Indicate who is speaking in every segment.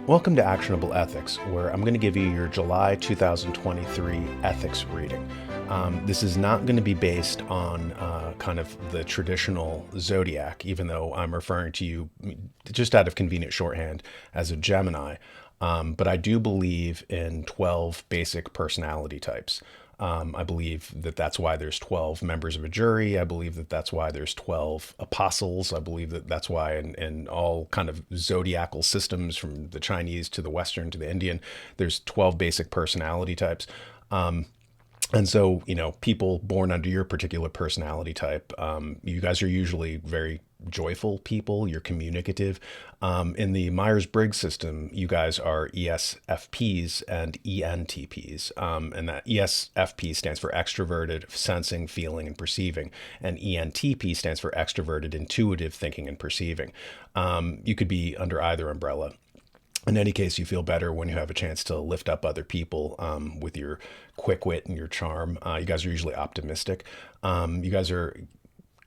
Speaker 1: Welcome to Actionable Ethics, where I'm going to give you your July 2023 ethics reading. This is not going to be based on kind of the traditional zodiac, even though I'm referring to you just out of convenient shorthand as a Gemini. But I do believe in 12 basic personality types. I believe that that's why there's 12 members of a jury. I believe that that's why there's 12 apostles. I believe that that's why in all kind of zodiacal systems, from the Chinese to the Western to the Indian, there's 12 basic personality types. And so, people born under your particular personality type, you guys are usually very joyful people. You're communicative. In the Myers-Briggs system, you guys are ESFPs and ENTPs. And that ESFP stands for extroverted, sensing, feeling, and perceiving. And ENTP stands for extroverted, intuitive, thinking, and perceiving. You could be under either umbrella. In any case, you feel better when you have a chance to lift up other people with your quick wit and your charm. You guys are usually optimistic. You guys are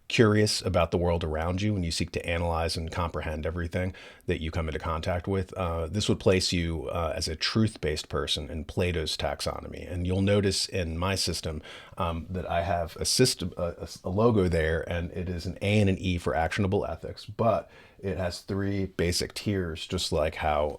Speaker 1: curious about the world around you and you seek to analyze and comprehend everything that you come into contact with. This would place you as a truth-based person in Plato's taxonomy. And you'll notice in my system that I have a system, a logo there, and it is an A and an E for actionable ethics, but it has three basic tiers, just like how,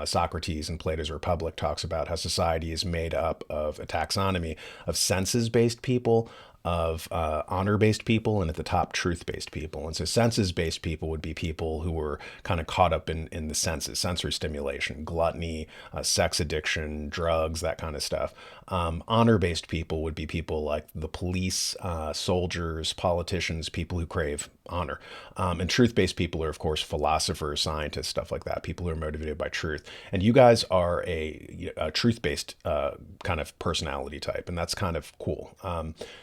Speaker 1: Socrates in Plato's Republic talks about how society is made up of a taxonomy of senses-based people, of honor-based people, and at the top, truth-based people. And so senses-based people would be people who were kind of caught up in the senses, sensory stimulation, gluttony, sex addiction, drugs, that kind of stuff. Honor-based people would be people like the police, soldiers, politicians, people who crave honor. And truth-based people are, of course, philosophers, scientists, stuff like that, people who are motivated by truth. And you guys are a truth-based kind of personality type, and that's kind of cool.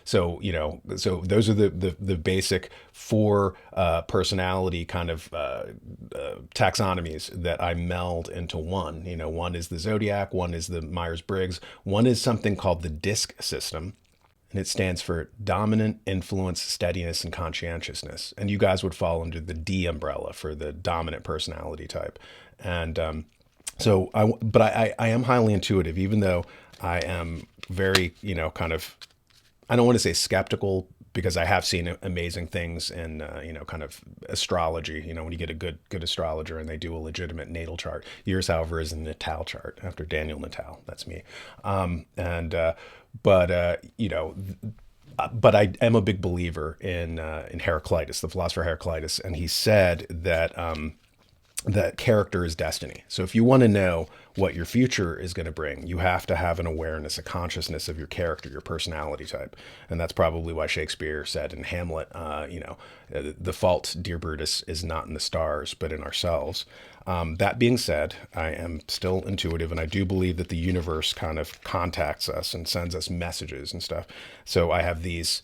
Speaker 1: So those are the basic four personality kind of taxonomies that I meld into one. One is the zodiac, one is the Myers-Briggs, one is something called the DISC system, and it stands for dominant, influence, steadiness, and conscientiousness. And you guys would fall under the D umbrella for the dominant personality type. And but I am highly intuitive, even though I am very, kind of, I don't want to say skeptical, because I have seen amazing things in, kind of astrology. When you get a good astrologer and they do a legitimate natal chart. Yours, however, is a natal chart after Daniel Natal. That's me. But I am a big believer in Heraclitus, the philosopher Heraclitus, and he said that that character is destiny. So if you want to know what your future is going to bring, you have to have an awareness, a consciousness of your character, your personality type. And that's probably why Shakespeare said in Hamlet, the fault, dear Brutus, is not in the stars, but in ourselves. That being said, I am still intuitive, and I do believe that the universe kind of contacts us and sends us messages and stuff. So I have these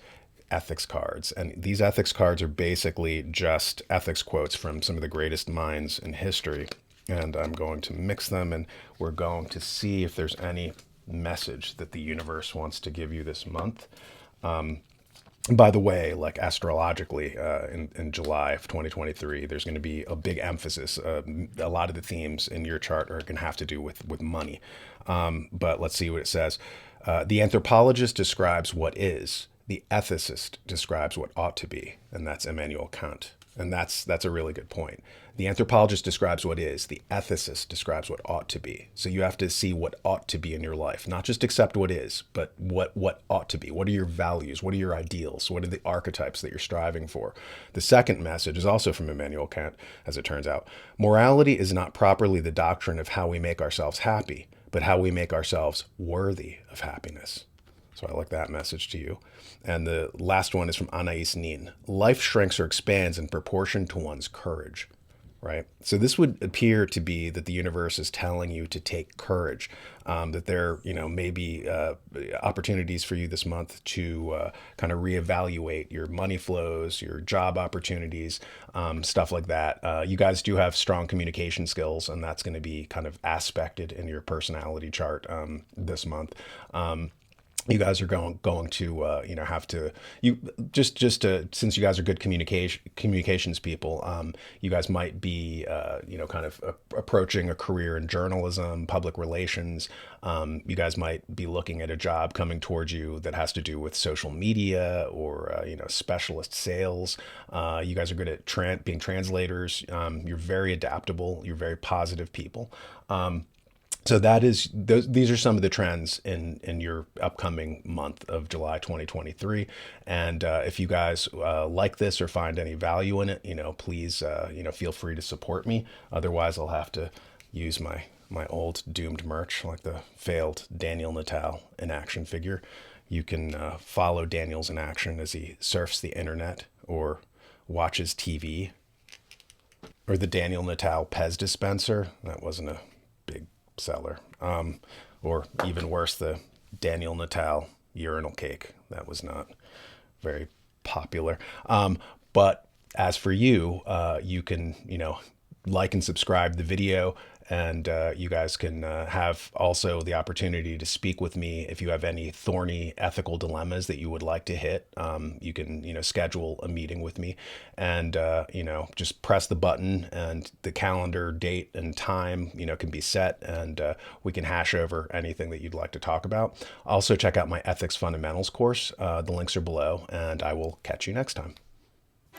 Speaker 1: ethics cards, and these ethics cards are basically just ethics quotes from some of the greatest minds in history. And I'm going to mix them, and we're going to see if there's any message that the universe wants to give you this month. By the way, like astrologically, in July of 2023, there's going to be a big emphasis. A lot of the themes in your chart are going to have to do with money. But let's see what it says. The anthropologist describes what is. The ethicist describes what ought to be, and that's Immanuel Kant. And that's a really good point. The anthropologist describes what is. The ethicist describes what ought to be. So you have to see what ought to be in your life, not just accept what is, but what ought to be. What are your values? What are your ideals? What are the archetypes that you're striving for? The second message is also from Immanuel Kant, as it turns out. Morality is not properly the doctrine of how we make ourselves happy, but how we make ourselves worthy of happiness. So I like that message to you. And the last one is from Anais Nin. Life shrinks or expands in proportion to one's courage, right? So this would appear to be that the universe is telling you to take courage, that there, may be opportunities for you this month to kind of reevaluate your money flows, your job opportunities, stuff like that. You guys do have strong communication skills, and that's going to be kind of aspected in your personality chart this month. you guys are going to have to you just to since you guys are good communications people, you guys might be kind of approaching a career in journalism, public relations. You guys might be looking at a job coming towards you that has to do with social media or specialist sales. You guys are good at being translators. You're very adaptable. You're very positive people. So these are some of the trends in your upcoming month of July 2023. And if you guys like this or find any value in it, please feel free to support me. Otherwise, I'll have to use my old doomed merch, like the failed Daniel Natal in action figure. You can follow Daniel's in action as he surfs the internet or watches TV, or the Daniel Natal Pez dispenser. That wasn't a big seller. Or even worse, the Daniel Natal urinal cake. That was not very popular. But as for you, you can, like and subscribe the video, and you guys can have also the opportunity to speak with me if you have any thorny ethical dilemmas that you would like to hit. You can, schedule a meeting with me, and just press the button, and the calendar date and time, can be set, and we can hash over anything that you'd like to talk about. Also, check out my Ethics Fundamentals course. The links are below, and I will catch you next time.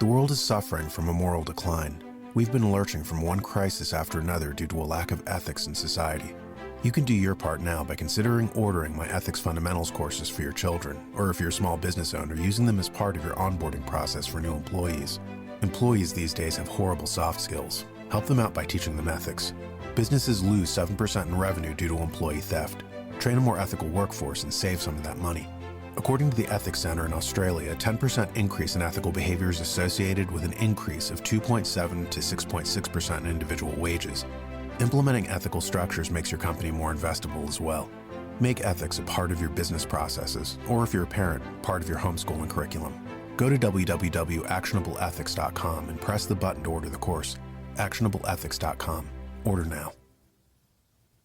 Speaker 2: The world is suffering from a moral decline. We've been lurching from one crisis after another due to a lack of ethics in society. You can do your part now by considering ordering my Ethics Fundamentals courses for your children, or if you're a small business owner, using them as part of your onboarding process for new employees. Employees these days have horrible soft skills. Help them out by teaching them ethics. Businesses lose 7% in revenue due to employee theft. Train a more ethical workforce and save some of that money. According to the Ethics Center in Australia, a 10% increase in ethical behavior is associated with an increase of 2.7 to 6.6% in individual wages. Implementing ethical structures makes your company more investable as well. Make ethics a part of your business processes, or if you're a parent, part of your homeschooling curriculum. Go to www.actionableethics.com and press the button to order the course. Actionableethics.com. Order now.